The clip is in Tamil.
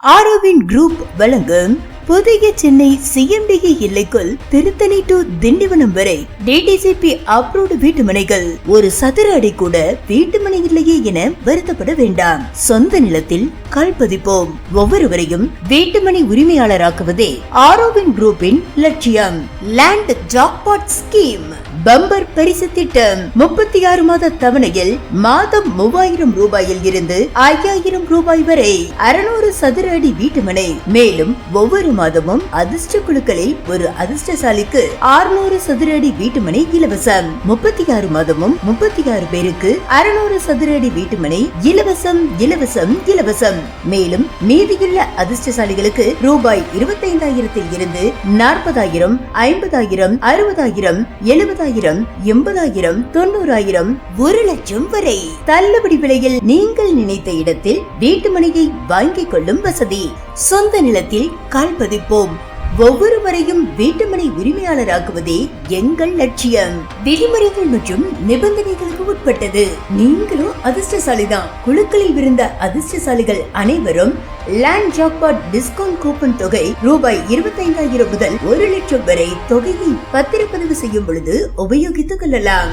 ஆரோவின் குரூப் வழங்கும் புதிய சென்னை சிஎம்டிஏ எல்லைக்குள் திருத்தணி டு திண்டிவனம் வரை டிடிசிபி அப்ரூவ்டு வீட்டுமனைகள். ஒரு சதுர அடி கூட வீட்டுமனை இல்லையே என வருத்தப்பட வேண்டாம். சொந்த நிலத்தில் கால் பதிப்போம். ஒவ்வொருவரையும் வீட்டுமனை உரிமையாளராக்குவதே ஆரோவின் குரூப்பின் லட்சியம். லேண்ட் ஜாக்பாட் ஸ்கீம் பம்பர் பரிசு திட்டம் 36 மாத தவணையில் மாதம் 3000 ரூபாயில் இருந்து 5000 ரூபாய் வரை 600 சதுர அடி வீட்டுமனை. மேலும் ஒவ்வொரு மாதமும் அதிர்ஷ்ட குழுக்களில் ஒரு அதிர்ஷ்டசாலிக்கு 600 சதுர அடி வீட்டுமனை இலவசம். 36 மாதமும் 36 பேருக்கு 600 சதுர அடி வீட்டுமனை இலவசம் இலவசம் இலவசம். மேலும் மீதியுள்ள அதிர்ஷ்டசாலிகளுக்கு ரூபாய் 25,000 இருந்து 40,000, 50,000, 60,000, 70,000, 80,000, 90,000, 1,00,000 வரை தள்ளுபடி விலையில் நீங்கள் நினைத்த இடத்தில் வீட்டுமனையை வாங்கிக் கொள்ளும் வசதி. சொந்த நிலத்தில் கால் பதிப்போம். ஒவ்வொருவரையும் வீட்டுமனை உரிமையாளராக்குவதே எங்கள் லட்சியம். விதிமுறைகள் மற்றும் நிபந்தனைகளுக்கு உட்பட்டது. நீங்களும் அதிர்ஷ்டசாலிதான். குழுக்களில் இருந்த அதிர்ஷ்டசாலிகள் அனைவரும் லேண்ட் ஜாக்பாட் டிஸ்கவுண்ட் கூப்பன் தொகை ரூபாய் 25,000 முதல் 1,00,000 வரை தொகையை பத்திரப்பதிவு செய்யும் பொழுது உபயோகித்துக் கொள்ளலாம்.